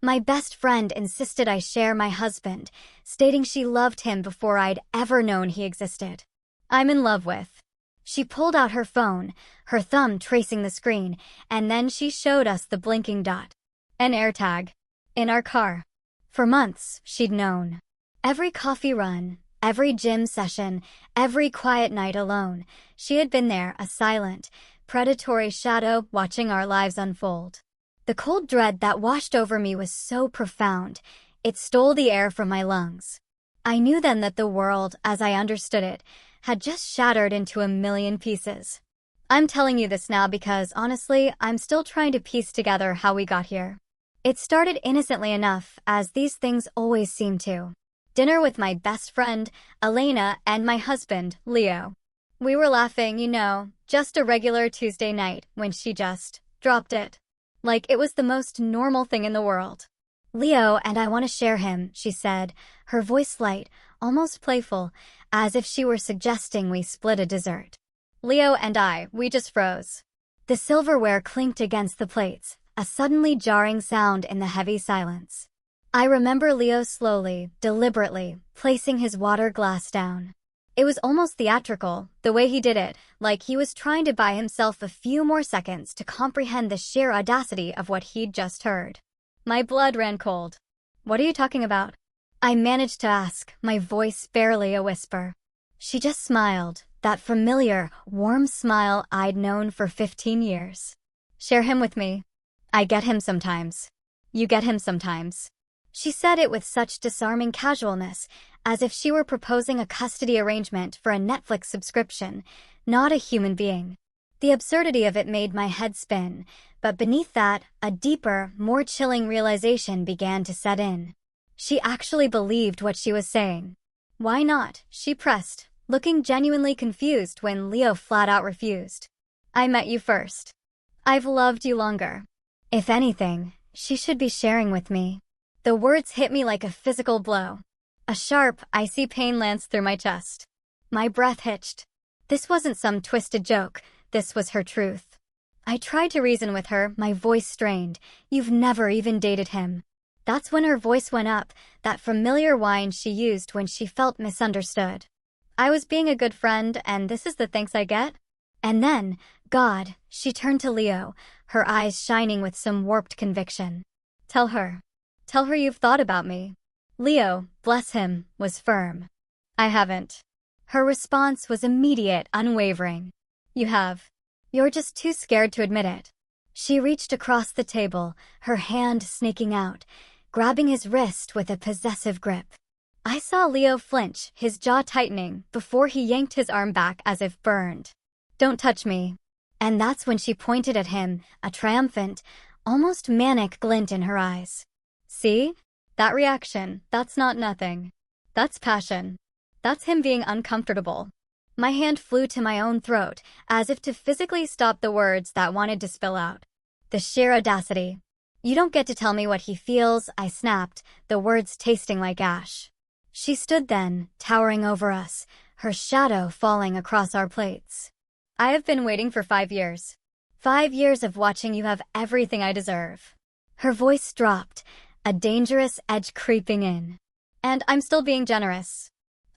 My best friend insisted I share my husband, stating she loved him before I'd ever known he existed. I'm in love with. She pulled out her phone, her thumb tracing the screen, and then she showed us the blinking dot. An AirTag. In our car. For months, she'd known. Every coffee run, every gym session, every quiet night alone, she had been there, a silent, predatory shadow watching our lives unfold. The cold dread that washed over me was so profound, it stole the air from my lungs. I knew then that the world, as I understood it, had just shattered into a million pieces. I'm telling you this now because, honestly, I'm still trying to piece together how we got here. It started innocently enough, as these things always seem to. Dinner with my best friend, Elena, and my husband, Leo. We were laughing, just a regular Tuesday night when she just dropped it. Like it was the most normal thing in the world. Leo and I want to share him, she said, her voice light, almost playful, as if she were suggesting we split a dessert. Leo and we just froze. The silverware clinked against the plates, a suddenly jarring sound in the heavy silence. I remember Leo slowly, deliberately, placing his water glass down. It was almost theatrical, the way he did it, like he was trying to buy himself a few more seconds to comprehend the sheer audacity of what he'd just heard. My blood ran cold. What are you talking about? I managed to ask, my voice barely a whisper. She just smiled, that familiar, warm smile I'd known for 15 years. Share him with me. I get him sometimes. You get him sometimes. She said it with such disarming casualness, as if she were proposing a custody arrangement for a Netflix subscription, not a human being. The absurdity of it made my head spin, but beneath that, a deeper, more chilling realization began to set in. She actually believed what she was saying. Why not? She pressed, looking genuinely confused when Leo flat out refused. I met you first. I've loved you longer. If anything, she should be sharing with me. The words hit me like a physical blow. A sharp, icy pain lanced through my chest. My breath hitched. This wasn't some twisted joke, this was her truth. I tried to reason with her, my voice strained. You've never even dated him. That's when her voice went up, that familiar whine she used when she felt misunderstood. I was being a good friend, and this is the thanks I get? And then, God, she turned to Leo, her eyes shining with some warped conviction. Tell her. Tell her you've thought about me. Leo, bless him, was firm. I haven't. Her response was immediate, unwavering. You have. You're just too scared to admit it. She reached across the table, her hand snaking out, grabbing his wrist with a possessive grip. I saw Leo flinch, his jaw tightening, before he yanked his arm back as if burned. Don't touch me. And that's when she pointed at him, a triumphant, almost manic glint in her eyes. See? That reaction, that's not nothing. That's passion. That's him being uncomfortable. My hand flew to my own throat, as if to physically stop the words that wanted to spill out. The sheer audacity. You don't get to tell me what he feels, I snapped, the words tasting like ash. She stood then, towering over us, her shadow falling across our plates. I have been waiting for 5 years. 5 years of watching you have everything I deserve. Her voice dropped, a dangerous edge creeping in. And I'm still being generous.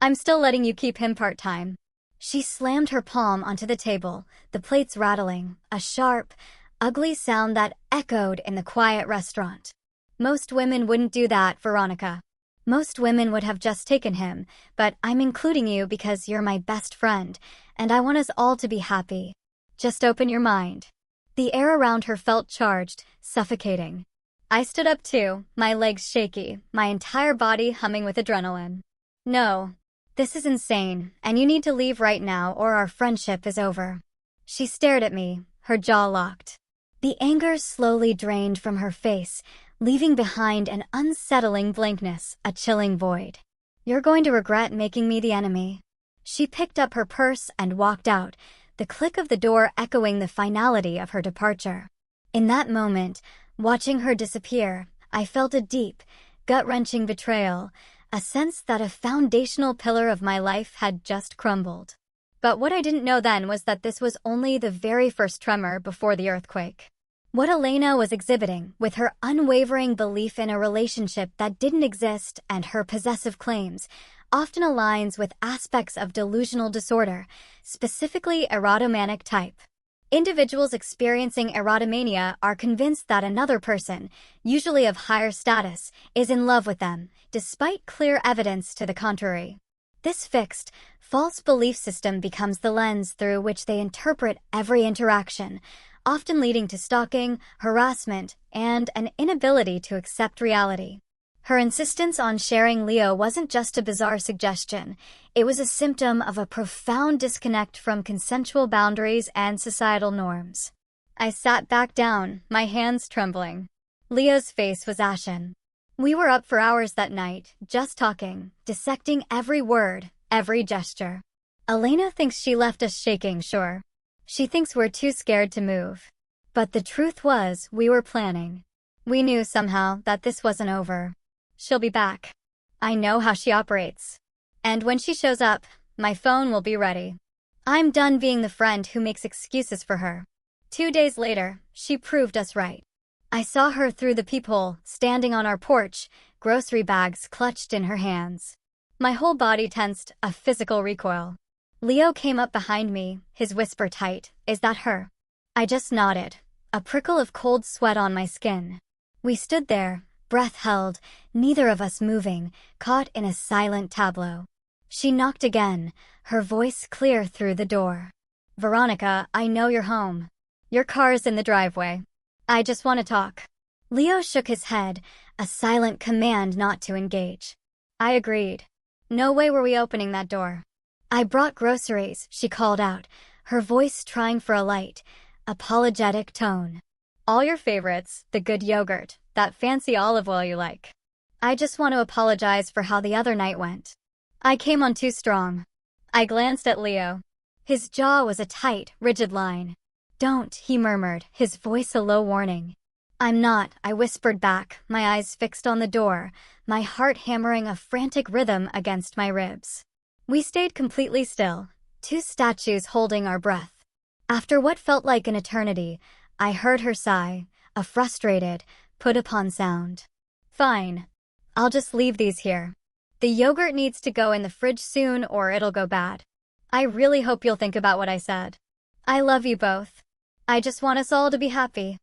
I'm still letting you keep him part-time. She slammed her palm onto the table, the plates rattling, a sharp, ugly sound that echoed in the quiet restaurant. Most women wouldn't do that, Veronica. Most women would have just taken him, but I'm including you because you're my best friend, and I want us all to be happy. Just open your mind. The air around her felt charged, suffocating. I stood up too, my legs shaky, my entire body humming with adrenaline. No. This is insane, and you need to leave right now or our friendship is over. She stared at me, her jaw locked. The anger slowly drained from her face, leaving behind an unsettling blankness, a chilling void. You're going to regret making me the enemy. She picked up her purse and walked out, the click of the door echoing the finality of her departure. In that moment, watching her disappear, I felt a deep, gut-wrenching betrayal, a sense that a foundational pillar of my life had just crumbled. But what I didn't know then was that this was only the very first tremor before the earthquake. What Elena was exhibiting, with her unwavering belief in a relationship that didn't exist and her possessive claims, often aligns with aspects of delusional disorder, specifically erotomanic type. Individuals experiencing erotomania are convinced that another person, usually of higher status, is in love with them, despite clear evidence to the contrary. This fixed, false belief system becomes the lens through which they interpret every interaction, often leading to stalking, harassment, and an inability to accept reality. Her insistence on sharing Leo wasn't just a bizarre suggestion, it was a symptom of a profound disconnect from consensual boundaries and societal norms. I sat back down, my hands trembling. Leo's face was ashen. We were up for hours that night, just talking, dissecting every word, every gesture. Elena thinks she left us shaking, sure. She thinks we're too scared to move. But the truth was, we were planning. We knew somehow that this wasn't over. She'll be back. I know how she operates. And when she shows up, my phone will be ready. I'm done being the friend who makes excuses for her. 2 days later, she proved us right. I saw her through the peephole, standing on our porch, grocery bags clutched in her hands. My whole body tensed, a physical recoil. Leo came up behind me, his whisper tight. Is that her? I just nodded, a prickle of cold sweat on my skin. We stood there, breath held, neither of us moving, caught in a silent tableau. She knocked again, her voice clear through the door. Veronica, I know you're home. Your car's in the driveway. I just want to talk. Leo shook his head, a silent command not to engage. I agreed. No way were we opening that door. I brought groceries, she called out, her voice trying for a light, apologetic tone. All your favorites, the good yogurt, that fancy olive oil you like. I just want to apologize for how the other night went. I came on too strong. I glanced at Leo. His jaw was a tight, rigid line. Don't, he murmured, his voice a low warning. I'm not, I whispered back, my eyes fixed on the door, my heart hammering a frantic rhythm against my ribs. We stayed completely still, two statues holding our breath. After what felt like an eternity, I heard her sigh, a frustrated, put-upon sound. Fine. I'll just leave these here. The yogurt needs to go in the fridge soon or it'll go bad. I really hope you'll think about what I said. I love you both. I just want us all to be happy.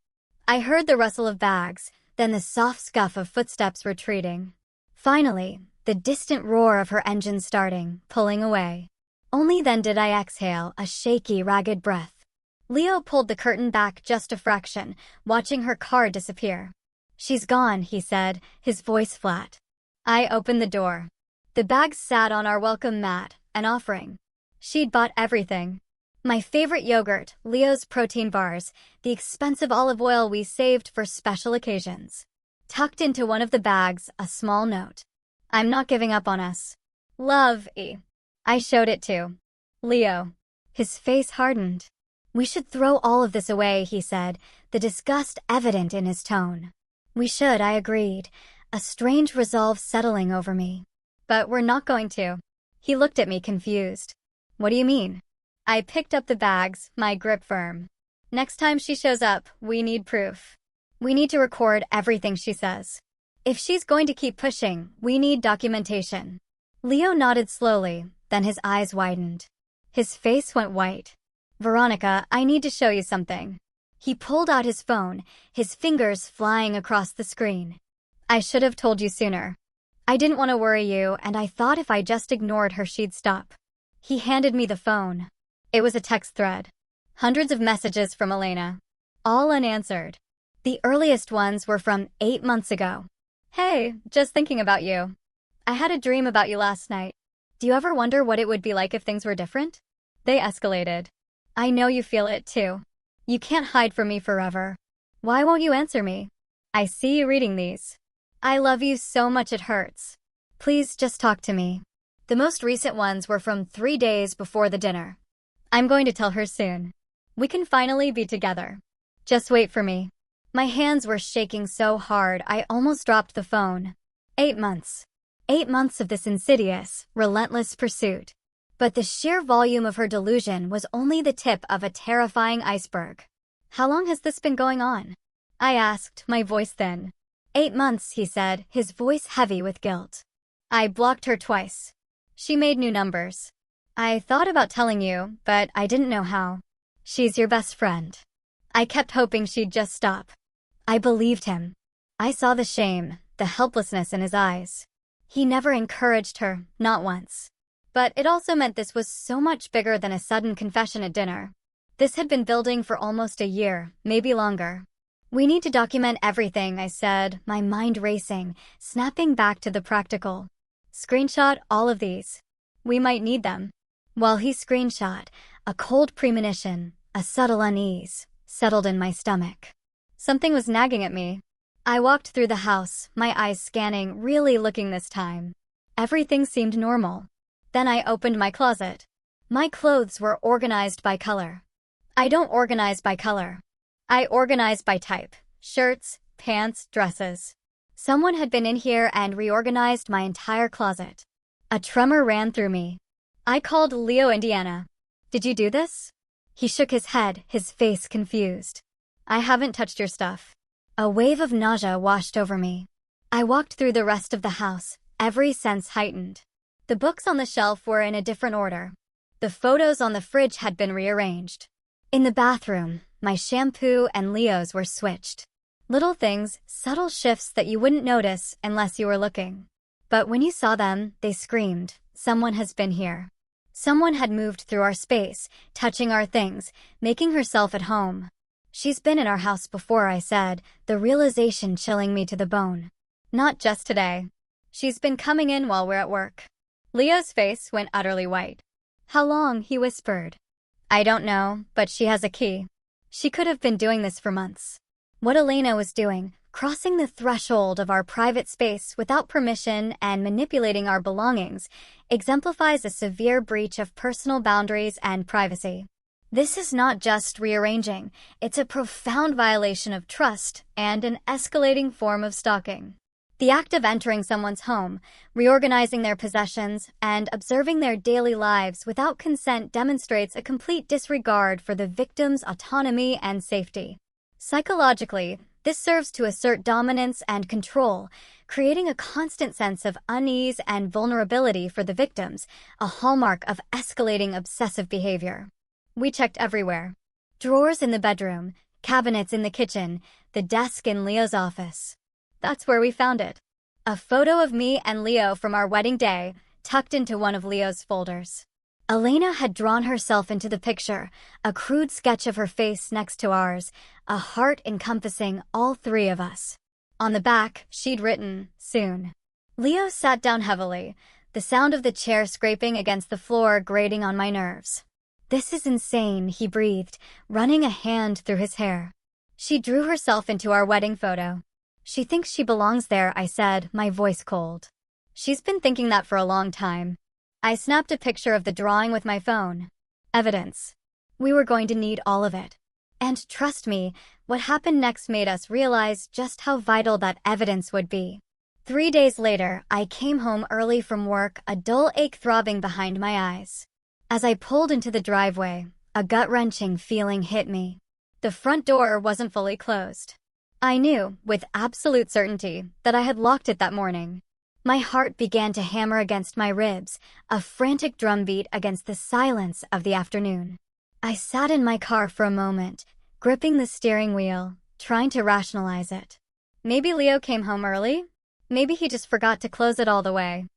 I heard the rustle of bags, then the soft scuff of footsteps retreating. Finally, the distant roar of her engine starting, pulling away. Only then did I exhale, a shaky, ragged breath. Leo pulled the curtain back just a fraction, watching her car disappear. She's gone, he said, his voice flat. I opened the door. The bags sat on our welcome mat, an offering. She'd bought everything. My favorite yogurt, Leo's protein bars, the expensive olive oil we saved for special occasions. Tucked into one of the bags, a small note. I'm not giving up on us. Love, E. I showed it to Leo. His face hardened. We should throw all of this away, he said, the disgust evident in his tone. We should, I agreed, a strange resolve settling over me. But we're not going to. He looked at me confused. What do you mean? I picked up the bags, my grip firm. Next time she shows up, we need proof. We need to record everything she says. If she's going to keep pushing, we need documentation. Leo nodded slowly, then his eyes widened. His face went white. Veronica, I need to show you something. He pulled out his phone, his fingers flying across the screen. I should have told you sooner. I didn't want to worry you, and I thought if I just ignored her she'd stop. He handed me the phone. It was a text thread. Hundreds of messages from Elena. All unanswered. The earliest ones were from 8 months ago. Hey, just thinking about you. I had a dream about you last night. Do you ever wonder what it would be like if things were different? They escalated. I know you feel it too. You can't hide from me forever. Why won't you answer me? I see you reading these. I love you so much it hurts. Please just talk to me. The most recent ones were from 3 days before the dinner. I'm going to tell her soon. We can finally be together. Just wait for me. My hands were shaking so hard I almost dropped the phone. 8 months. 8 months of this insidious, relentless pursuit. But the sheer volume of her delusion was only the tip of a terrifying iceberg. How long has this been going on? I asked, my voice thin. 8 months, he said, his voice heavy with guilt. I blocked her twice. She made new numbers. I thought about telling you, but I didn't know how. She's your best friend. I kept hoping she'd just stop. I believed him. I saw the shame, the helplessness in his eyes. He never encouraged her, not once. But it also meant this was so much bigger than a sudden confession at dinner. This had been building for almost a year, maybe longer. We need to document everything, I said, my mind racing, snapping back to the practical. Screenshot all of these. We might need them. While he screenshot, a cold premonition, a subtle unease, settled in my stomach. Something was nagging at me. I walked through the house, my eyes scanning, really looking this time. Everything seemed normal. Then I opened my closet. My clothes were organized by color. I don't organize by color. I organize by type. Shirts, pants, dresses. Someone had been in here and reorganized my entire closet. A tremor ran through me. I called Leo, Indiana. Did you do this? He shook his head, his face confused. I haven't touched your stuff. A wave of nausea washed over me. I walked through the rest of the house, every sense heightened. The books on the shelf were in a different order. The photos on the fridge had been rearranged. In the bathroom, my shampoo and Leo's were switched. Little things, subtle shifts that you wouldn't notice unless you were looking. But when you saw them, they screamed, someone has been here. Someone had moved through our space, touching our things, making herself at home. She's been in our house before, I said, the realization chilling me to the bone. Not just today. She's been coming in while we're at work. Leo's face went utterly white. How long? He whispered. I don't know, but she has a key. She could have been doing this for months. What Elena was doing, crossing the threshold of our private space without permission and manipulating our belongings, exemplifies a severe breach of personal boundaries and privacy. This is not just rearranging, it's a profound violation of trust and an escalating form of stalking. The act of entering someone's home, reorganizing their possessions, and observing their daily lives without consent demonstrates a complete disregard for the victim's autonomy and safety. Psychologically, this serves to assert dominance and control, creating a constant sense of unease and vulnerability for the victims, a hallmark of escalating obsessive behavior. We checked everywhere. Drawers in the bedroom, cabinets in the kitchen, the desk in Leo's office. That's where we found it. A photo of me and Leo from our wedding day, tucked into one of Leo's folders. Elena had drawn herself into the picture, a crude sketch of her face next to ours, a heart encompassing all three of us. On the back, she'd written, soon. Leo sat down heavily, the sound of the chair scraping against the floor grating on my nerves. This is insane, he breathed, running a hand through his hair. She drew herself into our wedding photo. She thinks she belongs there, I said, my voice cold. She's been thinking that for a long time. I snapped a picture of the drawing with my phone. Evidence. We were going to need all of it. And trust me, what happened next made us realize just how vital that evidence would be. 3 days later, I came home early from work, a dull ache throbbing behind my eyes. As I pulled into the driveway, a gut-wrenching feeling hit me. The front door wasn't fully closed. I knew, with absolute certainty, that I had locked it that morning. My heart began to hammer against my ribs, a frantic drumbeat against the silence of the afternoon. I sat in my car for a moment, gripping the steering wheel, trying to rationalize it. Maybe Leo came home early? Maybe he just forgot to close it all the way.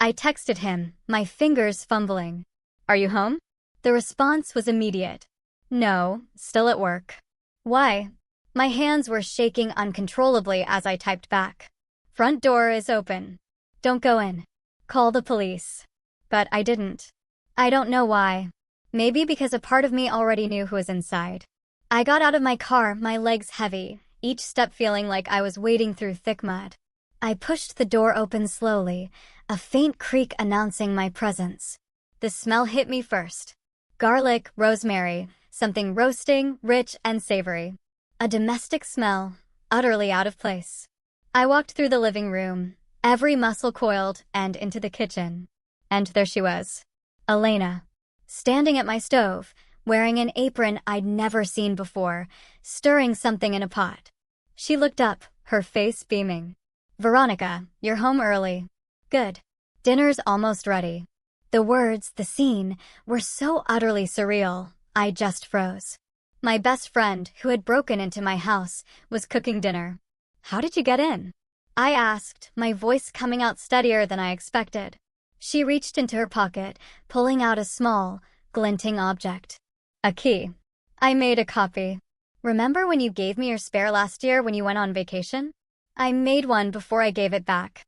I texted him, my fingers fumbling. Are you home? The response was immediate. No, still at work. Why? My hands were shaking uncontrollably as I typed back. Front door is open. Don't go in. Call the police. But I didn't. I don't know why. Maybe because a part of me already knew who was inside. I got out of my car, my legs heavy, each step feeling like I was wading through thick mud. I pushed the door open slowly, a faint creak announcing my presence. The smell hit me first. Garlic, rosemary, something roasting, rich, and savory. A domestic smell, utterly out of place. I walked through the living room, every muscle coiled, and into the kitchen. And there she was, Elena, standing at my stove, wearing an apron I'd never seen before, stirring something in a pot. She looked up, her face beaming. Veronica, you're home early. Good. Dinner's almost ready. The words, the scene, were so utterly surreal, I just froze. My best friend, who had broken into my house, was cooking dinner. How did you get in? I asked, my voice coming out steadier than I expected. She reached into her pocket, pulling out a small, glinting object. A key. I made a copy. Remember when you gave me your spare last year when you went on vacation? I made one before I gave it back.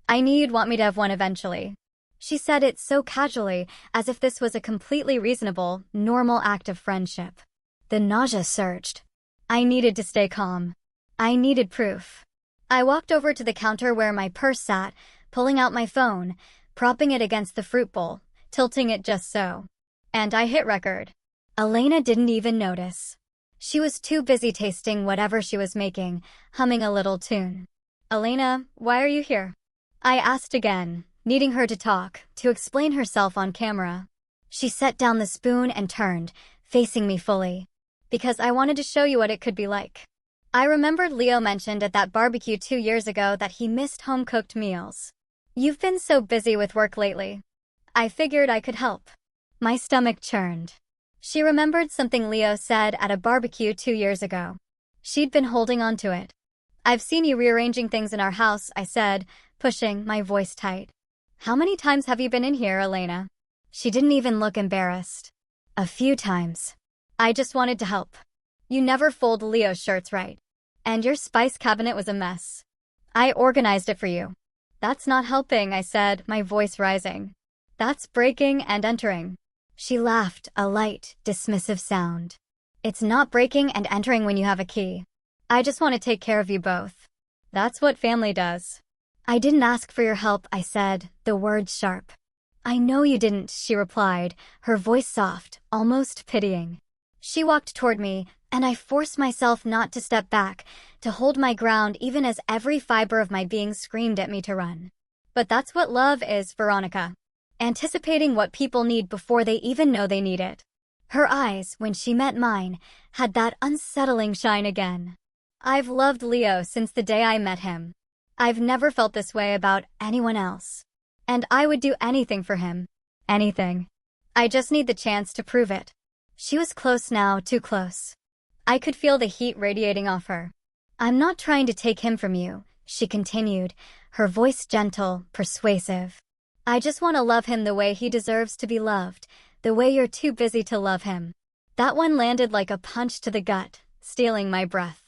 I knew you'd want me to have one eventually. She said it so casually, as if this was a completely reasonable, normal act of friendship. The nausea surged. I needed to stay calm. I needed proof. I walked over to the counter where my purse sat, pulling out my phone, propping it against the fruit bowl, tilting it just so. And I hit record. Elena didn't even notice. She was too busy tasting whatever she was making, humming a little tune. Elena, why are you here? I asked again, needing her to talk, to explain herself on camera. She set down the spoon and turned, facing me fully. Because I wanted to show you what it could be like. I remembered Leo mentioned at that barbecue 2 years ago that he missed home-cooked meals. You've been so busy with work lately. I figured I could help. My stomach churned. She remembered something Leo said at a barbecue 2 years ago. She'd been holding on to it. I've seen you rearranging things in our house, I said, pushing my voice tight. How many times have you been in here, Elena? She didn't even look embarrassed. A few times. I just wanted to help. You never fold Leo's shirts right. And your spice cabinet was a mess. I organized it for you. That's not helping, I said, my voice rising. That's breaking and entering. She laughed, a light, dismissive sound. It's not breaking and entering when you have a key. I just want to take care of you both. That's what family does. I didn't ask for your help, I said, the words sharp. I know you didn't, she replied, her voice soft, almost pitying. She walked toward me, and I forced myself not to step back, to hold my ground even as every fiber of my being screamed at me to run. But that's what love is, Veronica. Anticipating what people need before they even know they need it. Her eyes, when she met mine, had that unsettling shine again. I've loved Leo since the day I met him. I've never felt this way about anyone else. And I would do anything for him. Anything. I just need the chance to prove it. She was close now, too close. I could feel the heat radiating off her. I'm not trying to take him from you, she continued, her voice gentle, persuasive. I just want to love him the way he deserves to be loved, the way you're too busy to love him. That one landed like a punch to the gut, stealing my breath.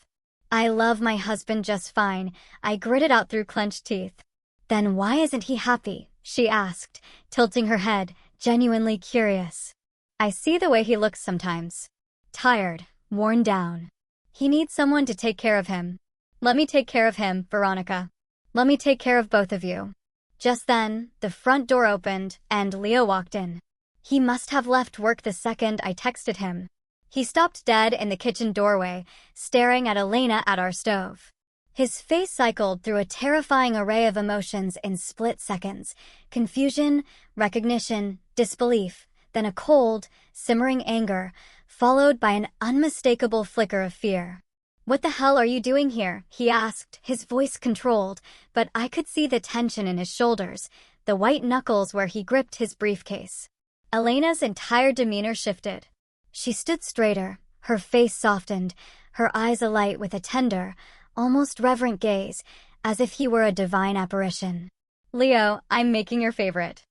I love my husband just fine, I gritted out through clenched teeth. Then why isn't he happy? She asked, tilting her head, genuinely curious. I see the way he looks sometimes. Tired, worn down. He needs someone to take care of him. Let me take care of him, Veronica. Let me take care of both of you. Just then, the front door opened, and Leo walked in. He must have left work the second I texted him. He stopped dead in the kitchen doorway, staring at Elena at our stove. His face cycled through a terrifying array of emotions in split seconds. Confusion, recognition, disbelief, then a cold, simmering anger, followed by an unmistakable flicker of fear. What the hell are you doing here? He asked, his voice controlled, but I could see the tension in his shoulders, the white knuckles where he gripped his briefcase. Elena's entire demeanor shifted. She stood straighter, her face softened, her eyes alight with a tender, almost reverent gaze, as if he were a divine apparition. Leo, I'm making your favorite.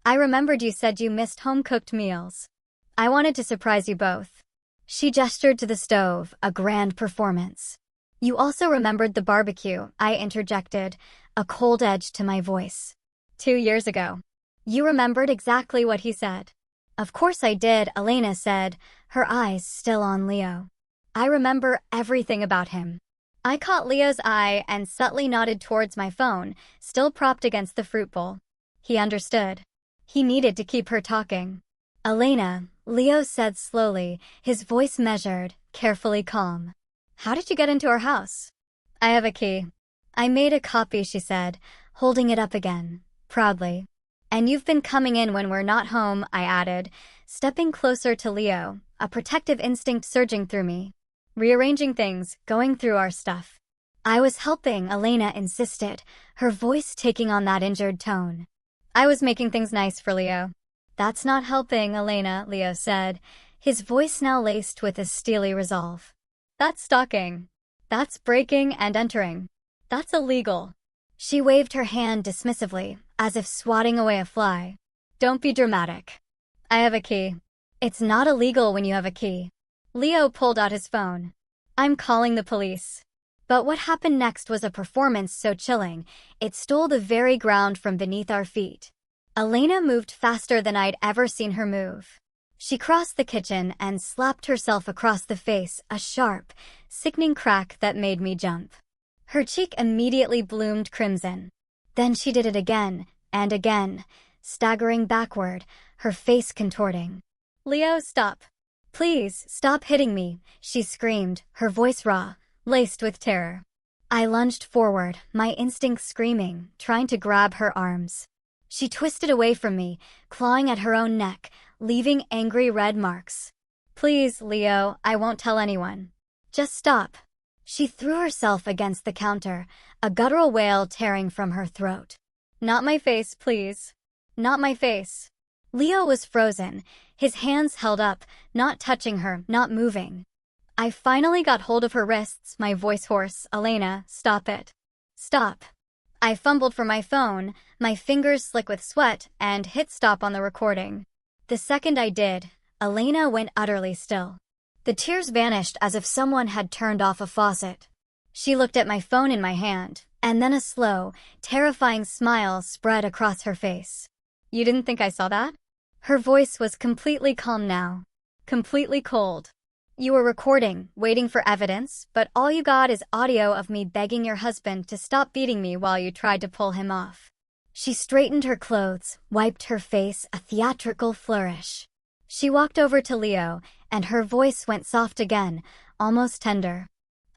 I remembered you said you missed home-cooked meals. I wanted to surprise you both. She gestured to the stove, a grand performance. You also remembered the barbecue, I interjected, a cold edge to my voice. 2 years ago. You remembered exactly what he said. Of course I did, Elena said, her eyes still on Leo. I remember everything about him. I caught Leo's eye and subtly nodded towards my phone, still propped against the fruit bowl. He understood. He needed to keep her talking. Elena, Leo said slowly, his voice measured, carefully calm. How did you get into our house? I have a key. I made a copy, she said, holding it up again, proudly. And you've been coming in when we're not home, I added, stepping closer to Leo, a protective instinct surging through me. Rearranging things, going through our stuff. I was helping, Elena insisted, her voice taking on that injured tone. I was making things nice for Leo. That's not helping, Elena, Leo said, his voice now laced with a steely resolve. That's stalking. That's breaking and entering. That's illegal. She waved her hand dismissively, as if swatting away a fly. Don't be dramatic. I have a key. It's not illegal when you have a key. Leo pulled out his phone. I'm calling the police. But what happened next was a performance so chilling, it stole the very ground from beneath our feet. Elena moved faster than I'd ever seen her move. She crossed the kitchen and slapped herself across the face, a sharp, sickening crack that made me jump. Her cheek immediately bloomed crimson. Then she did it again, and again, staggering backward, her face contorting. Leo, stop. Please, stop hitting me, she screamed, her voice raw, laced with terror. I lunged forward, my instincts screaming, trying to grab her arms. She twisted away from me, clawing at her own neck, leaving angry red marks. Please, Leo, I won't tell anyone. Just stop. She threw herself against the counter, a guttural wail tearing from her throat. Not my face, please. Not my face. Leo was frozen, his hands held up, not touching her, not moving. I finally got hold of her wrists, my voice hoarse. Elena, stop it. Stop. I fumbled for my phone, my fingers slick with sweat, and hit stop on the recording. The second I did, Elena went utterly still. The tears vanished as if someone had turned off a faucet. She looked at my phone in my hand, and then a slow, terrifying smile spread across her face. You didn't think I saw that? Her voice was completely calm now. Completely cold. You were recording, waiting for evidence, but all you got is audio of me begging your husband to stop beating me while you tried to pull him off. She straightened her clothes, wiped her face, a theatrical flourish. She walked over to Leo, and her voice went soft again, almost tender.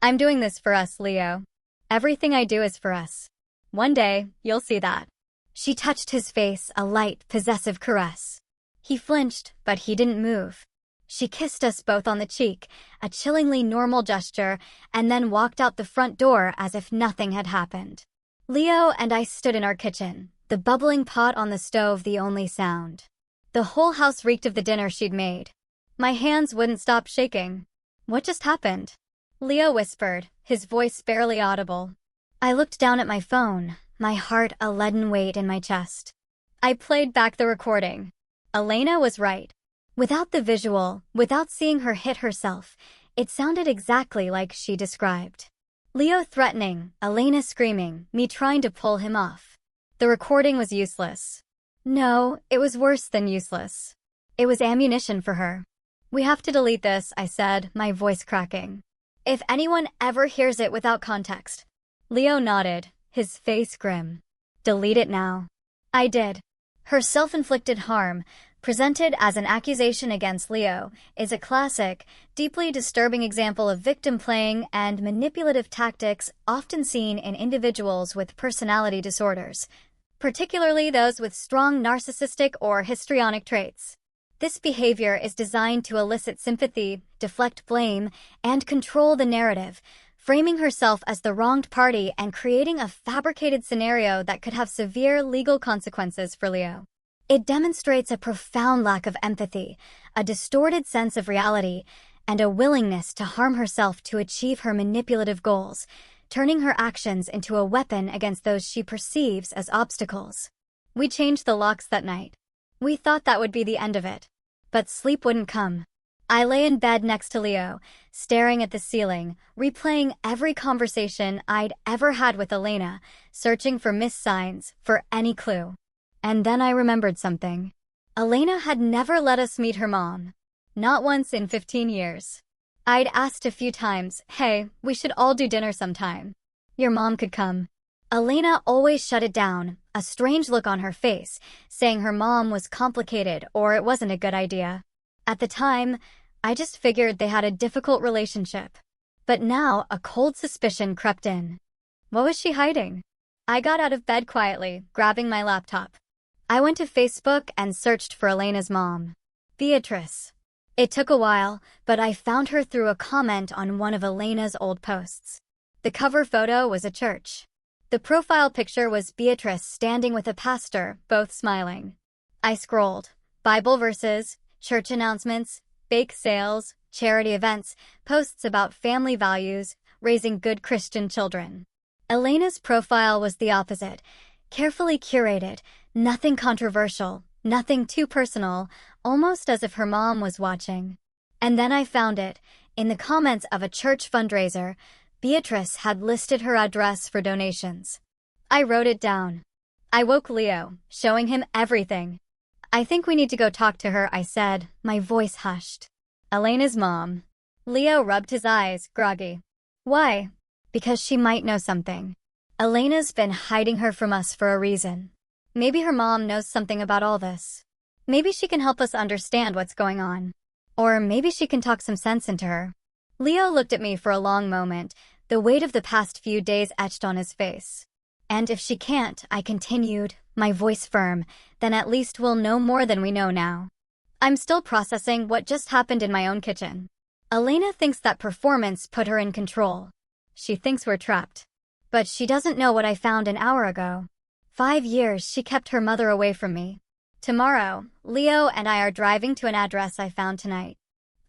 I'm doing this for us, Leo. Everything I do is for us. One day, you'll see that. She touched his face, a light, possessive caress. He flinched, but he didn't move. She kissed us both on the cheek, a chillingly normal gesture, and then walked out the front door as if nothing had happened. Leo and I stood in our kitchen, the bubbling pot on the stove the only sound. The whole house reeked of the dinner she'd made. My hands wouldn't stop shaking. What just happened? Leo whispered, his voice barely audible. I looked down at my phone, my heart a leaden weight in my chest. I played back the recording. Elena was right. Without the visual, without seeing her hit herself, it sounded exactly like she described. Leo threatening, Elena screaming, me trying to pull him off. The recording was useless. No, it was worse than useless. It was ammunition for her. We have to delete this, I said, my voice cracking. If anyone ever hears it without context. Leo nodded, his face grim. Delete it now. I did. Her self-inflicted harm, presented as an accusation against Leo, is a classic, deeply disturbing example of victim playing and manipulative tactics often seen in individuals with personality disorders, particularly those with strong narcissistic or histrionic traits. This behavior is designed to elicit sympathy, deflect blame, and control the narrative, framing herself as the wronged party and creating a fabricated scenario that could have severe legal consequences for Leo. It demonstrates a profound lack of empathy, a distorted sense of reality, and a willingness to harm herself to achieve her manipulative goals, turning her actions into a weapon against those she perceives as obstacles. We changed the locks that night. We thought that would be the end of it. But sleep wouldn't come. I lay in bed next to Leo, staring at the ceiling, replaying every conversation I'd ever had with Elena, searching for missed signs, for any clue. And then I remembered something. Elena had never let us meet her mom. Not once in 15 years. I'd asked a few times, hey, we should all do dinner sometime. Your mom could come. Elena always shut it down, a strange look on her face, saying her mom was complicated or it wasn't a good idea. At the time, I just figured they had a difficult relationship. But now a cold suspicion crept in. What was she hiding? I got out of bed quietly, grabbing my laptop. I went to Facebook and searched for Elena's mom, Beatrice. It took a while, but I found her through a comment on one of Elena's old posts. The The cover photo was a church. The profile picture was Beatrice standing with a pastor, both smiling. I scrolled. Bible verses, church announcements, bake sales, charity events, posts about family values, raising good Christian children. Elena's profile was the opposite. Carefully curated, nothing controversial, nothing too personal, almost as if her mom was watching. And then I found it. In the comments of a church fundraiser, Beatrice had listed her address for donations. I wrote it down. I woke Leo, showing him everything. "I think we need to go talk to her," I said, my voice hushed. "Elena's mom." Leo rubbed his eyes, groggy. "Why?" "Because she might know something. Elena's been hiding her from us for a reason. Maybe her mom knows something about all this. Maybe she can help us understand what's going on. Or maybe she can talk some sense into her." Leo looked at me for a long moment, the weight of the past few days etched on his face. "And if she can't," I continued, my voice firm, "then at least we'll know more than we know now. I'm still processing what just happened in my own kitchen. Elena thinks that performance put her in control. She thinks we're trapped. But she doesn't know what I found an hour ago. 5 years she kept her mother away from me. Tomorrow, Leo and I are driving to an address I found tonight.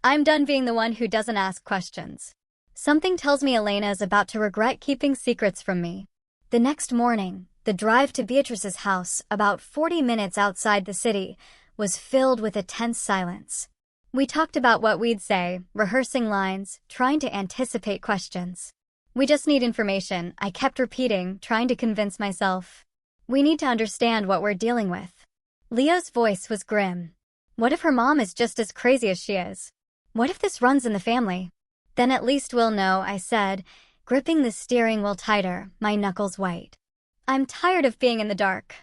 I'm done being the one who doesn't ask questions. Something tells me Elena is about to regret keeping secrets from me." The next morning, the drive to Beatrice's house, about 40 minutes outside the city, was filled with a tense silence. We talked about what we'd say, rehearsing lines, trying to anticipate questions. "We just need information," I kept repeating, trying to convince myself. "We need to understand what we're dealing with." Leo's voice was grim. "What if her mom is just as crazy as she is? What if this runs in the family? Then at least we'll know," I said, gripping the steering wheel tighter, my knuckles white. "I'm tired of being in the dark.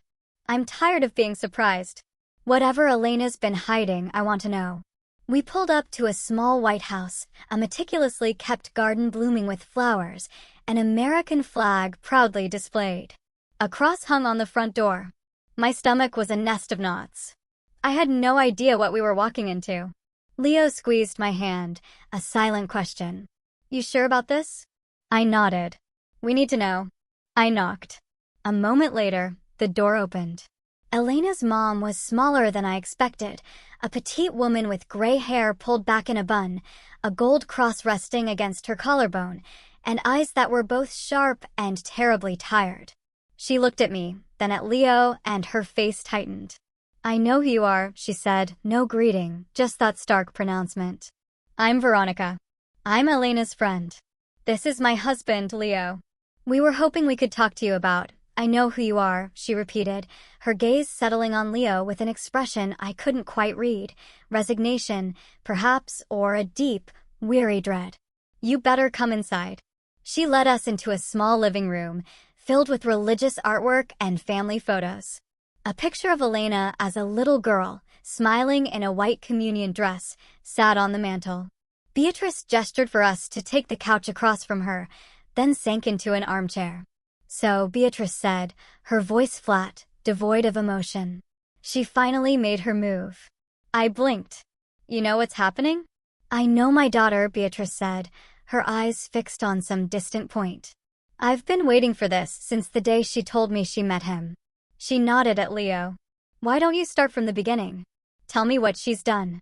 I'm tired of being surprised. Whatever Elena's been hiding, I want to know." We pulled up to a small white house, a meticulously kept garden blooming with flowers, an American flag proudly displayed. A cross hung on the front door. My stomach was a nest of knots. I had no idea what we were walking into. Leo squeezed my hand, a silent question. "You sure about this?" I nodded. "We need to know." I knocked. A moment later, the door opened. Elena's mom was smaller than I expected, a petite woman with gray hair pulled back in a bun, a gold cross resting against her collarbone, and eyes that were both sharp and terribly tired. She looked at me, then at Leo, and her face tightened. "I know who you are," she said, no greeting, just that stark pronouncement. "I'm Veronica. I'm Elena's friend. This is my husband, Leo. We were hoping we could talk to you about." "I know who you are," she repeated, her gaze settling on Leo with an expression I couldn't quite read, resignation, perhaps, or a deep, weary dread. "You better come inside." She led us into a small living room, filled with religious artwork and family photos. A picture of Elena as a little girl, smiling in a white communion dress, sat on the mantel. Beatrice gestured for us to take the couch across from her, then sank into an armchair. "So," Beatrice said, her voice flat, devoid of emotion. She finally made her move. I blinked. "You know what's happening?" "I know my daughter," Beatrice said, her eyes fixed on some distant point. "I've been waiting for this since the day she told me she met him." She nodded at Leo. "Why don't you start from the beginning? Tell me what she's done."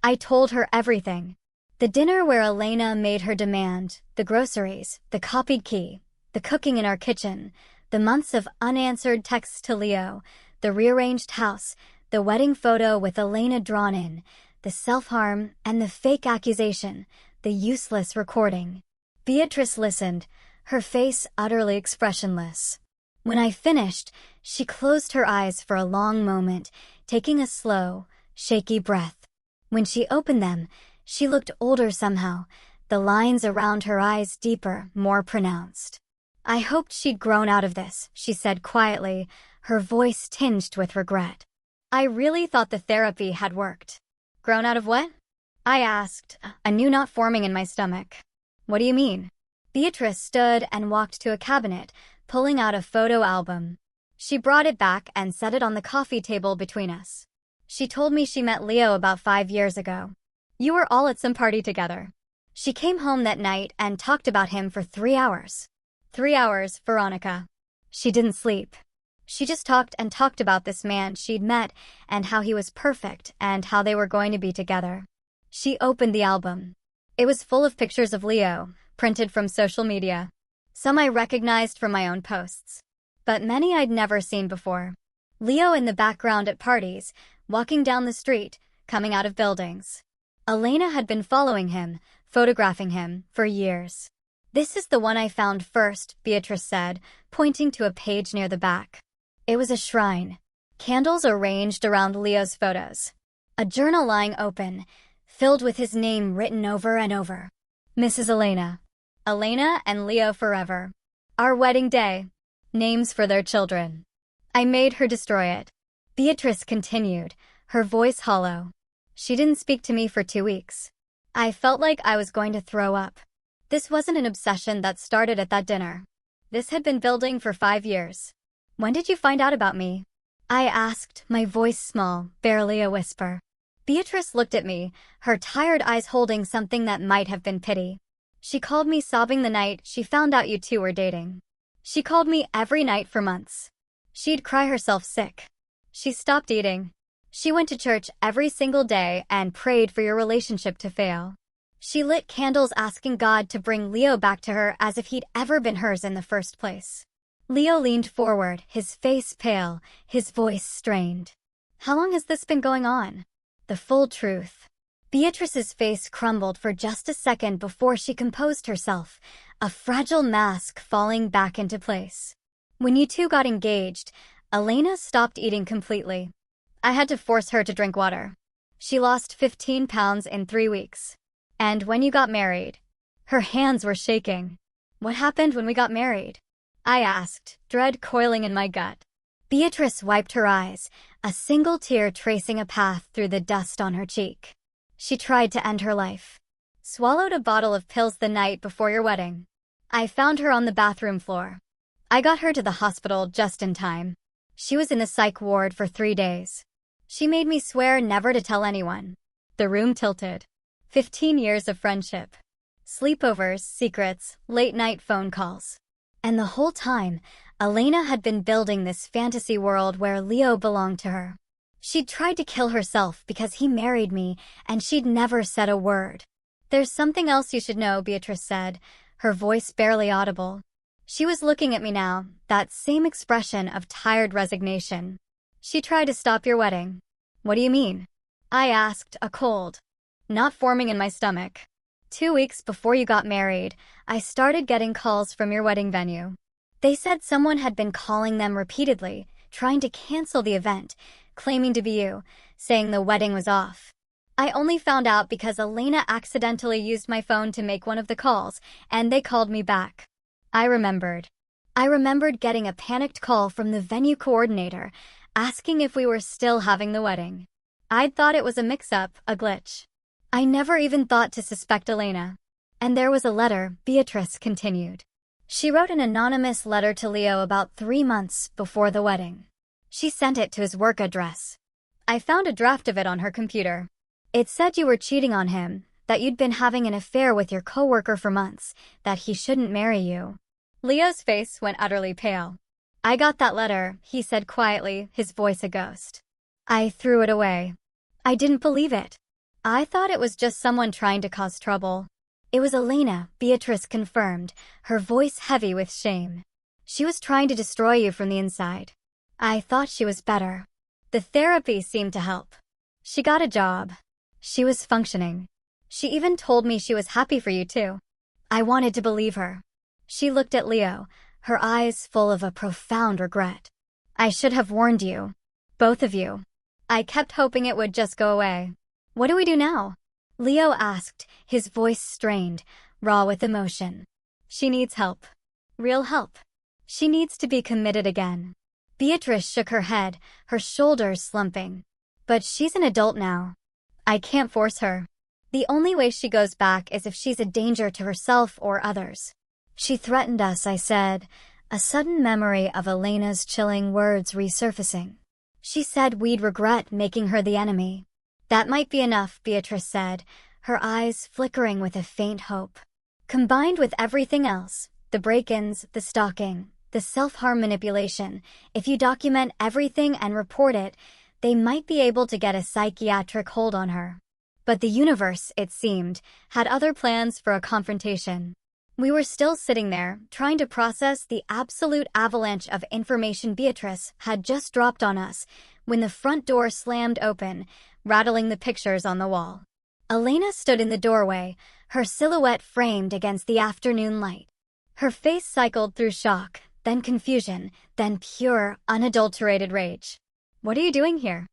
I told her everything. The dinner where Elena made her demand, the groceries, the copied key, the cooking in our kitchen, the months of unanswered texts to Leo, the rearranged house, the wedding photo with Elena drawn in, the self-harm and the fake accusation, the useless recording. Beatrice listened, her face utterly expressionless. When I finished, she closed her eyes for a long moment, taking a slow, shaky breath. When she opened them, she looked older somehow, the lines around her eyes deeper, more pronounced. "I hoped she'd grown out of this," she said quietly, her voice tinged with regret. "I really thought the therapy had worked." "Grown out of what?" I asked, a new knot forming in my stomach. "What do you mean?" Beatrice stood and walked to a cabinet, pulling out a photo album. She brought it back and set it on the coffee table between us. "She told me she met Leo about 5 years ago. You were all at some party together. She came home that night and talked about him for 3 hours. 3 hours, Veronica. She didn't sleep. She just talked and talked about this man she'd met and how he was perfect and how they were going to be together. She opened the album. It was full of pictures of Leo, printed from social media. Some I recognized from my own posts, but many I'd never seen before. Leo in the background at parties, walking down the street, coming out of buildings. Elena had been following him, photographing him, for years. "This is the one I found first," Beatrice said, pointing to a page near the back. It was a shrine. Candles arranged around Leo's photos. A journal lying open, filled with his name written over and over. Mrs. Elena. Elena and Leo forever. Our wedding day. Names for their children. I made her destroy it. Beatrice continued, her voice hollow. She didn't speak to me for 2 weeks. I felt like I was going to throw up. This wasn't an obsession that started at that dinner. This had been building for 5 years. "When did you find out about me?" I asked, my voice small, barely a whisper. Beatrice looked at me, her tired eyes holding something that might have been pity. "She called me sobbing the night she found out you two were dating. She called me every night for months. She'd cry herself sick. She stopped eating. She went to church every single day and prayed for your relationship to fail. She lit candles asking God to bring Leo back to her as if he'd ever been hers in the first place." Leo leaned forward, his face pale, his voice strained. "How long has this been going on?" The full truth. Beatrice's face crumbled for just a second before she composed herself, a fragile mask falling back into place. "When you two got engaged, Elena stopped eating completely. I had to force her to drink water. She lost 15 pounds in 3 weeks. And when you got married," her hands were shaking. "What happened when we got married?" I asked, dread coiling in my gut. Beatrice wiped her eyes, a single tear tracing a path through the dust on her cheek. "She tried to end her life. Swallowed a bottle of pills the night before your wedding. I found her on the bathroom floor. I got her to the hospital just in time. She was in the psych ward for 3 days. She made me swear never to tell anyone." The room tilted. 15 years of friendship. Sleepovers, secrets, late-night phone calls. And the whole time, Elena had been building this fantasy world where Leo belonged to her. She'd tried to kill herself because he married me, and she'd never said a word. "There's something else you should know," Beatrice said, her voice barely audible. She was looking at me now, that same expression of tired resignation. "She tried to stop your wedding." "What do you mean?" I asked, a cold knot forming in my stomach. 2 weeks before you got married, I started getting calls from your wedding venue. They said someone had been calling them repeatedly, trying to cancel the event, claiming to be you, saying the wedding was off. I only found out because Elena accidentally used my phone to make one of the calls, and they called me back. I remembered. I remembered getting a panicked call from the venue coordinator, asking if we were still having the wedding. I'd thought it was a mix-up, a glitch. I never even thought to suspect Elena. And there was a letter, Beatrice continued. She wrote an anonymous letter to Leo about 3 months before the wedding. She sent it to his work address. I found a draft of it on her computer. It said you were cheating on him, that you'd been having an affair with your coworker for months, that he shouldn't marry you. Leo's face went utterly pale. "I got that letter," he said quietly, his voice a ghost. I threw it away. I didn't believe it. I thought it was just someone trying to cause trouble. "It was Elena," Beatrice confirmed, her voice heavy with shame. "She was trying to destroy you from the inside. I thought she was better. The therapy seemed to help. She got a job. She was functioning. She even told me she was happy for you too." I wanted to believe her. She looked at Leo, her eyes full of a profound regret. "I should have warned you. Both of you. I kept hoping it would just go away." "What do we do now?" Leo asked, his voice strained, raw with emotion. "She needs help. Real help. She needs to be committed again." Beatrice shook her head, her shoulders slumping. "But she's an adult now. I can't force her. The only way she goes back is if she's a danger to herself or others." "She threatened us," I said, a sudden memory of Elena's chilling words resurfacing. "She said we'd regret making her the enemy." "That might be enough," Beatrice said, her eyes flickering with a faint hope. "Combined with everything else, The break-ins, the stalking, the self-harm manipulation. If you document everything and report it, they might be able to get a psychiatric hold on her. But the universe, it seemed, had other plans for a confrontation. We were still sitting there, trying to process the absolute avalanche of information Beatrice had just dropped on us, when the front door slammed open, rattling the pictures on the wall. Elena stood in the doorway, her silhouette framed against the afternoon light. Her face cycled through shock, then confusion, then pure, unadulterated rage. "What are you doing here?"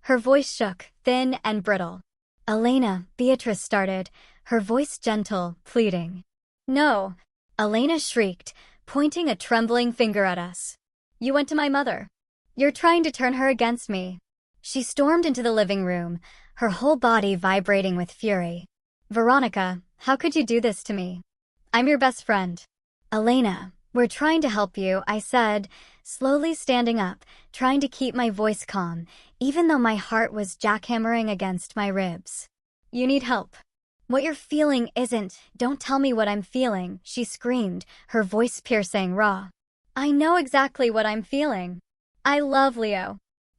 Her voice shook, thin and brittle. "Elena," Beatrice started, her voice gentle, pleading. "No," Elena shrieked, pointing a trembling finger at us. "You went to my mother. You're trying to turn her against me." She stormed into the living room, her whole body vibrating with fury. "Veronica, how could you do this to me? I'm your best friend." "Elena, we're trying to help you," I said, slowly standing up, trying to keep my voice calm, even though my heart was jackhammering against my ribs. "You need help. What you're feeling isn't, don't tell me what I'm feeling," she screamed, her voice piercing, raw. "I know exactly what I'm feeling. I love Leo.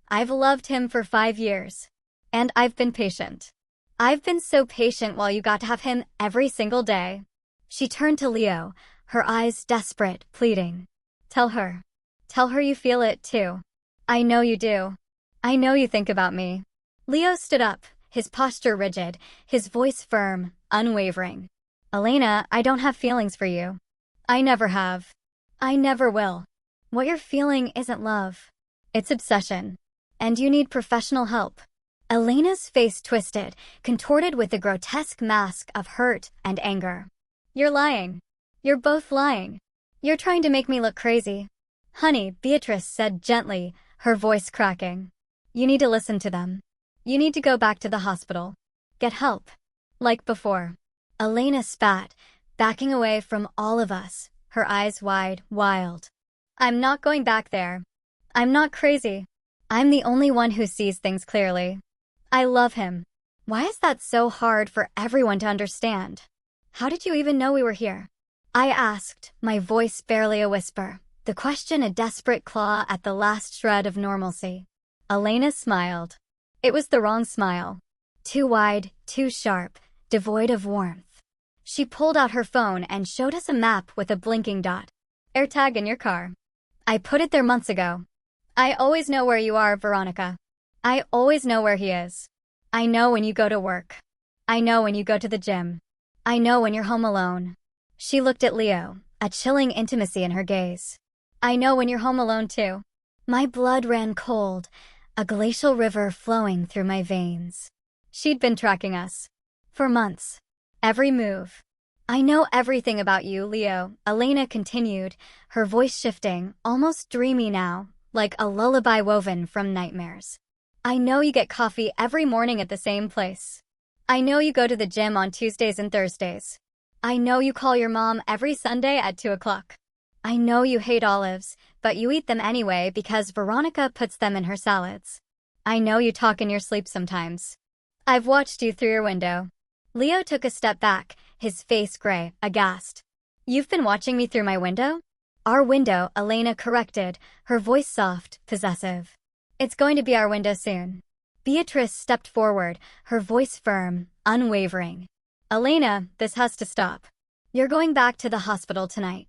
I've loved him for 5 years. And I've been patient. I've been so patient while you got to have him every single day." She turned to Leo, her eyes desperate, pleading. Tell her you feel it too. I know you do. I know you think about me." Leo stood up, his posture rigid, his voice firm, unwavering. "Elena, I don't have feelings for you. I never have. I never will. What you're feeling isn't love. It's obsession. And you need professional help." Elena's face twisted, contorted with a grotesque mask of hurt and anger. "You're lying. You're both lying. You're trying to make me look crazy." "Honey," Beatrice said gently, her voice cracking. "You need to listen to them. You need to go back to the hospital. Get help. Like before." Elena spat, backing away from all of us, her eyes wide, wild. "I'm not going back there. I'm not crazy. I'm the only one who sees things clearly. I love him. Why is that so hard for everyone to understand? How did you even know we were here?" I asked, my voice barely a whisper, the question a desperate claw at the last shred of normalcy. Elena smiled. It was the wrong smile. Too wide, too sharp, devoid of warmth. She pulled out her phone and showed us a map with a blinking dot. "AirTag in your car. I put it there months ago. I always know where you are, Veronica. I always know where he is. I know when you go to work. I know when you go to the gym. I know when you're home alone." She looked at Leo, a chilling intimacy in her gaze. "I know when you're home alone too." My blood ran cold, a glacial river flowing through my veins. She'd been tracking us. For months. Every move. "I know everything about you, Leo," Elena continued, her voice shifting, almost dreamy now, like a lullaby woven from nightmares. "I know you get coffee every morning at the same place. I know you go to the gym on Tuesdays and Thursdays. I know you call your mom every Sunday at 2 o'clock. I know you hate olives, but you eat them anyway because Veronica puts them in her salads. I know you talk in your sleep sometimes. I've watched you through your window." Leo took a step back, his face gray, aghast. "You've been watching me through my window?" "Our window," Elena corrected, her voice soft, possessive. "It's going to be our window soon." Beatrice stepped forward, her voice firm, unwavering. "Elena, this has to stop. You're going back to the hospital tonight."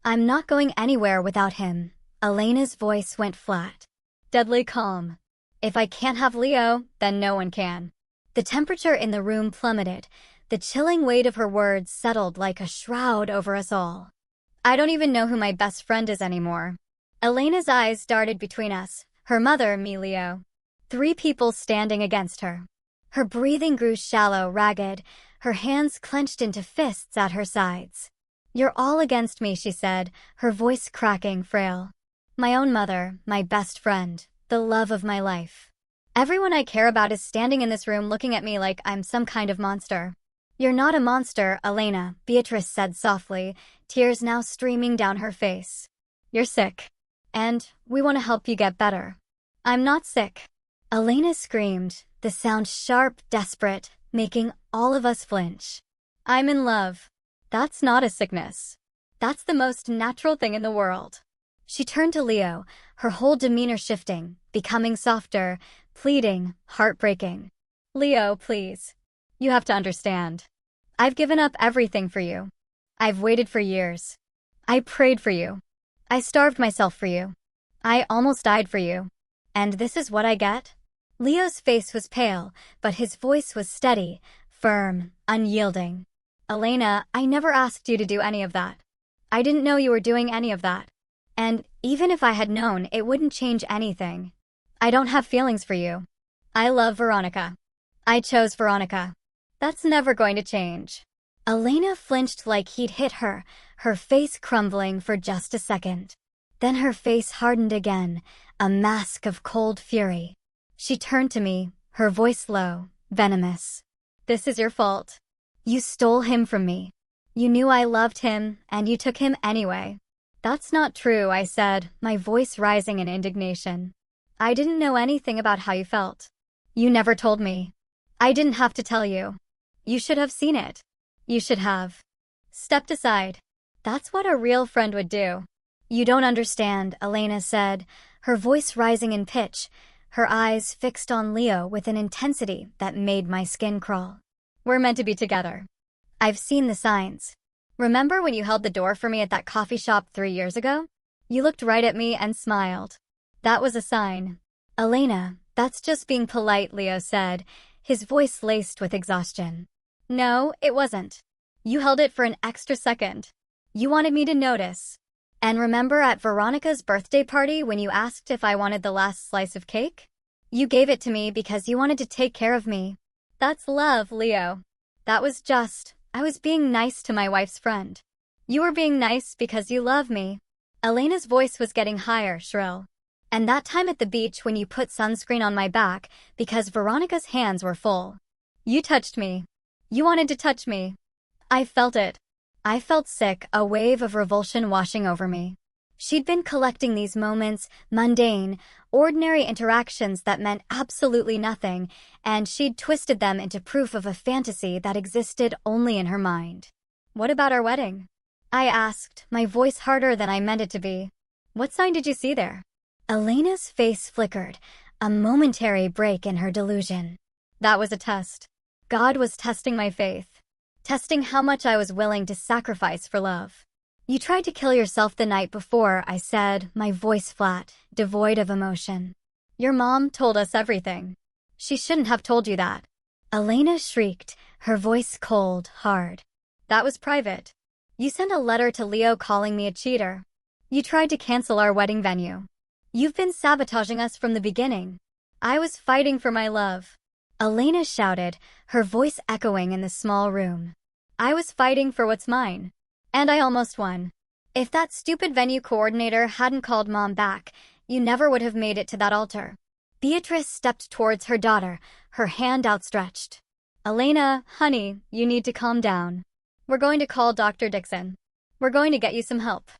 "I'm not going anywhere without him." Elena's voice went flat. Deadly calm. "If I can't have Leo, then no one can." The temperature in the room plummeted. The chilling weight of her words settled like a shroud over us all. "I don't even know who my best friend is anymore." Elena's eyes darted between us, her mother, me, Leo. 3 people standing against her. Her breathing grew shallow, ragged, her hands clenched into fists at her sides. "You're all against me," she said, her voice cracking, frail. "My own mother, my best friend, the love of my life. Everyone I care about is standing in this room looking at me like I'm some kind of monster." "You're not a monster, Elena," Beatrice said softly, tears now streaming down her face. "You're sick. And we want to help you get better." "I'm not sick." Elena screamed, the sound sharp, desperate, making all of us flinch. "I'm in love. That's not a sickness. That's the most natural thing in the world. She turned to Leo, her whole demeanor shifting, becoming softer, pleading, heartbreaking. Leo, please. You have to understand. I've given up everything for you. I've waited for years. I prayed for you. I starved myself for you. I almost died for you. And this is what I get? Leo's face was pale, but his voice was steady, firm, unyielding. Elena, I never asked you to do any of that. I didn't know you were doing any of that. And even if I had known, it wouldn't change anything. I don't have feelings for you. I love Veronica. I chose Veronica. That's never going to change. Elena flinched like he'd hit her, her face crumbling for just a second. Then her face hardened again, a mask of cold fury. She turned to me, her voice low, venomous. This is your fault. You stole him from me. You knew I loved him, and you took him anyway. That's not true, I said, my voice rising in indignation. I didn't know anything about how you felt. You never told me. I didn't have to tell you. You should have seen it. You should have stepped aside. That's what a real friend would do. You don't understand, Elena said, her voice rising in pitch, her eyes fixed on Leo with an intensity that made my skin crawl. We're meant to be together. I've seen the signs. Remember when you held the door for me at that coffee shop 3 years ago? You looked right at me and smiled. That was a sign. Elena, that's just being polite, Leo said, his voice laced with exhaustion. No, it wasn't. You held it for an extra second. You wanted me to notice. And remember at Veronica's birthday party when you asked if I wanted the last slice of cake? You gave it to me because you wanted to take care of me. That's love, Leo. That was I was being nice to my wife's friend. You were being nice because you love me. Elena's voice was getting higher, shrill. And that time at the beach when you put sunscreen on my back because Veronica's hands were full. You touched me. You wanted to touch me. I felt it. I felt sick, a wave of revulsion washing over me. She'd been collecting these moments, mundane, ordinary interactions that meant absolutely nothing, and she'd twisted them into proof of a fantasy that existed only in her mind. What about our wedding? I asked, my voice harder than I meant it to be. What sign did you see there? Elena's face flickered, a momentary break in her delusion. That was a test. God was testing my faith. Testing how much I was willing to sacrifice for love. You tried to kill yourself the night before, I said, my voice flat, devoid of emotion. Your mom told us everything. She shouldn't have told you that. Elena shrieked, her voice cold, hard. That was private. You sent a letter to Leo calling me a cheater. You tried to cancel our wedding venue. You've been sabotaging us from the beginning. I was fighting for my love. Elena shouted, her voice echoing in the small room. I was fighting for what's mine. And I almost won. If that stupid venue coordinator hadn't called Mom back, you never would have made it to that altar. Beatrice stepped towards her daughter, her hand outstretched. Elena, honey, you need to calm down. We're going to call Dr. Dixon. We're going to get you some help.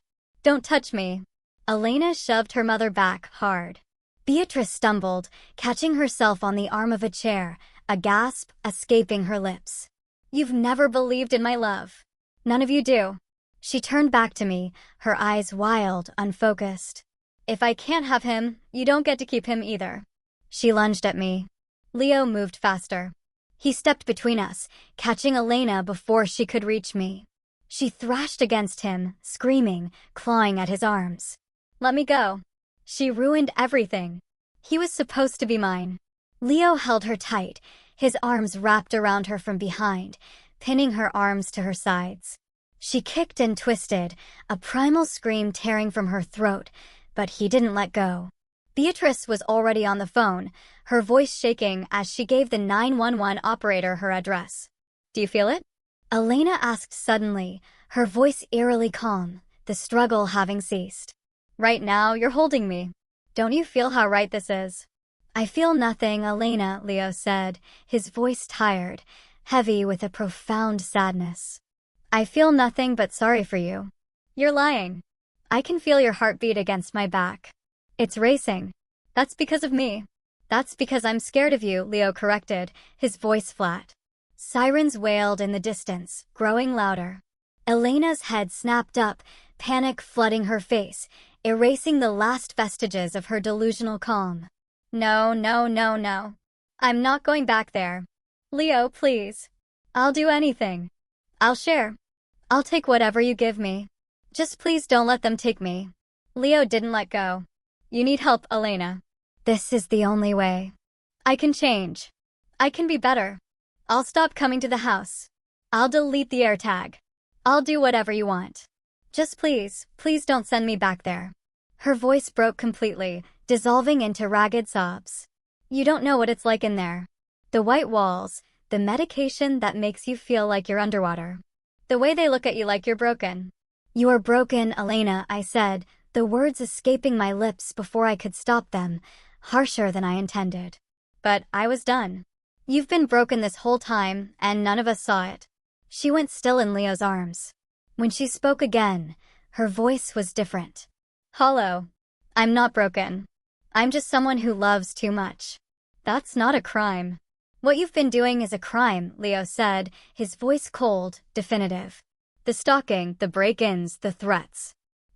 Don't touch me. Elena shoved her mother back hard. Beatrice stumbled, catching herself on the arm of a chair, a gasp escaping her lips. You've never believed in my love. None of you do. She turned back to me, her eyes wild, unfocused. If I can't have him, you don't get to keep him either. She lunged at me. Leo moved faster. He stepped between us, catching Elena before she could reach me. She thrashed against him, screaming, clawing at his arms. Let me go. She ruined everything. He was supposed to be mine. Leo held her tight, his arms wrapped around her from behind, pinning her arms to her sides. She kicked and twisted, a primal scream tearing from her throat, but he didn't let go. Beatrice was already on the phone, her voice shaking as she gave the 911 operator her address. Do you feel it? Elena asked suddenly, her voice eerily calm, the struggle having ceased. Right now, you're holding me. Don't you feel how right this is? I feel nothing, Elena, Leo said, his voice tired, heavy with a profound sadness. I feel nothing but sorry for you. You're lying. I can feel your heartbeat against my back. It's racing. That's because of me. That's because I'm scared of you, Leo corrected, his voice flat. Sirens wailed in the distance, growing louder. Elena's head snapped up, panic flooding her face, erasing the last vestiges of her delusional calm. No, no, no, no. I'm not going back there. Leo, please. I'll do anything. I'll share. I'll take whatever you give me. Just please don't let them take me. Leo didn't let go. You need help, Elena. This is the only way. I can change. I can be better. I'll stop coming to the house. I'll delete the AirTag. I'll do whatever you want. Just please, please don't send me back there. Her voice broke completely, dissolving into ragged sobs. You don't know what it's like in there. The white walls, the medication that makes you feel like you're underwater. The way they look at you like you're broken. You are broken, Elena, I said, the words escaping my lips before I could stop them, harsher than I intended. But I was done. You've been broken this whole time, and none of us saw it. She went still in Leo's arms. When she spoke again, her voice was different. Hollow. I'm not broken. I'm just someone who loves too much. That's not a crime. What you've been doing is a crime, Leo said, his voice cold, definitive. The stalking, the break-ins, the threats.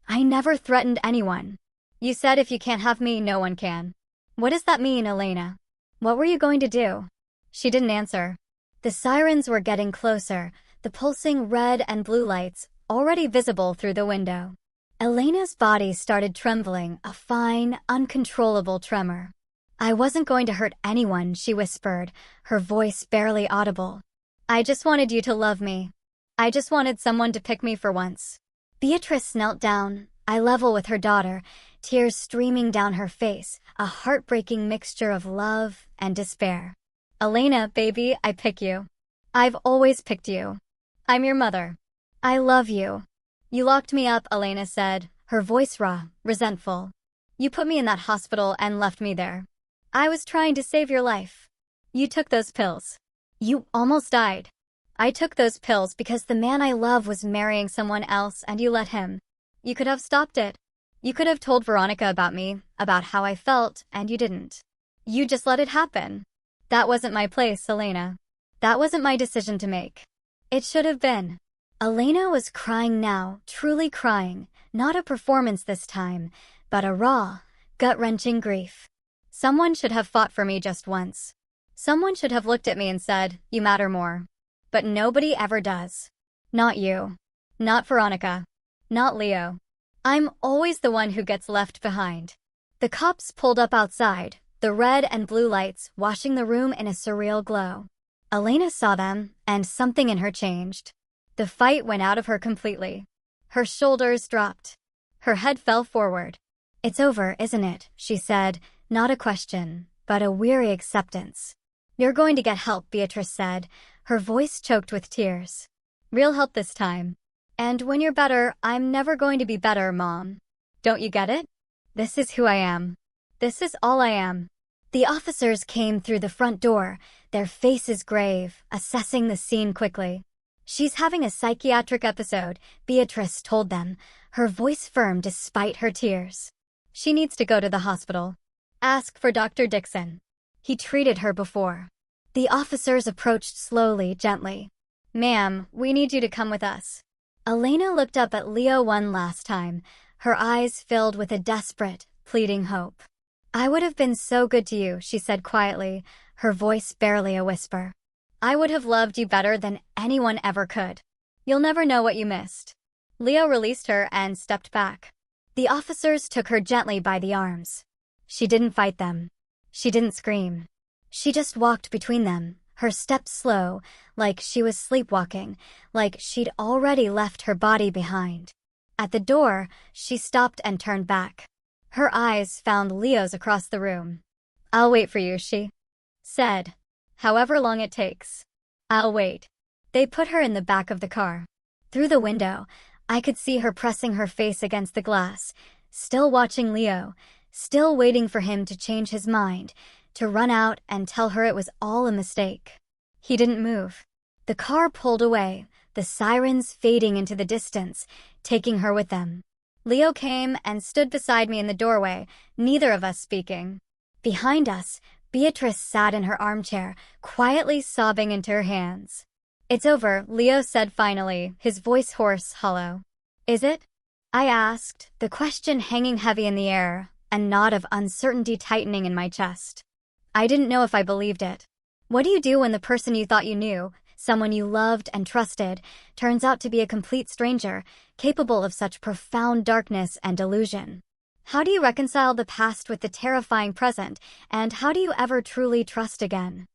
I never threatened anyone. You said if you can't have me, no one can. What does that mean, Elena? What were you going to do? She didn't answer. The sirens were getting closer, the pulsing red and blue lights already visible through the window. Elena's body started trembling, a fine, uncontrollable tremor. I wasn't going to hurt anyone, she whispered, her voice barely audible. I just wanted you to love me. I just wanted someone to pick me for once. Beatrice knelt down, eye level with her daughter, tears streaming down her face, a heartbreaking mixture of love and despair. Elena, baby, I pick you. I've always picked you. I'm your mother. I love you. You locked me up, Elena said, her voice raw, resentful. You put me in that hospital and left me there. I was trying to save your life. You took those pills. You almost died. I took those pills because the man I love was marrying someone else and you let him. You could have stopped it. You could have told Veronica about me, about how I felt, and you didn't. You just let it happen. That wasn't my place, Elena. That wasn't my decision to make. It should have been. Elena was crying now, truly crying, not a performance this time, but a raw, gut-wrenching grief. Someone should have fought for me just once. Someone should have looked at me and said, you matter more. But nobody ever does. Not you. Not Veronica. Not Leo. I'm always the one who gets left behind. The cops pulled up outside, the red and blue lights washing the room in a surreal glow. Elena saw them, and something in her changed. The fight went out of her completely. Her shoulders dropped. Her head fell forward. It's over, isn't it? She said, not a question, but a weary acceptance. You're going to get help, Beatrice said, her voice choked with tears. Real help this time. And when you're better, I'm never going to be better, Mom. Don't you get it? This is who I am. This is all I am. The officers came through the front door, their faces grave, assessing the scene quickly. She's having a psychiatric episode, Beatrice told them, her voice firm despite her tears. She needs to go to the hospital. Ask for Dr. Dixon. He treated her before. The officers approached slowly, gently. Ma'am, we need you to come with us. Elena looked up at Leo one last time, her eyes filled with a desperate, pleading hope. I would have been so good to you, she said quietly, her voice barely a whisper. I would have loved you better than anyone ever could. You'll never know what you missed. Leo released her and stepped back. The officers took her gently by the arms. She didn't fight them. She didn't scream. She just walked between them, her steps slow, like she was sleepwalking, like she'd already left her body behind. At the door, she stopped and turned back. Her eyes found Leo's across the room. I'll wait for you, she said. However long it takes. I'll wait. They put her in the back of the car. Through the window, I could see her pressing her face against the glass, still watching Leo, still waiting for him to change his mind, to run out and tell her it was all a mistake. He didn't move. The car pulled away, the sirens fading into the distance, taking her with them. Leo came and stood beside me in the doorway, neither of us speaking. Behind us, Beatrice sat in her armchair, quietly sobbing into her hands. It's over, Leo said finally, his voice hoarse, hollow. Is it? I asked, the question hanging heavy in the air, a knot of uncertainty tightening in my chest. I didn't know if I believed it. What do you do when the person you thought you knew, someone you loved and trusted, turns out to be a complete stranger, capable of such profound darkness and delusion? How do you reconcile the past with the terrifying present, and how do you ever truly trust again?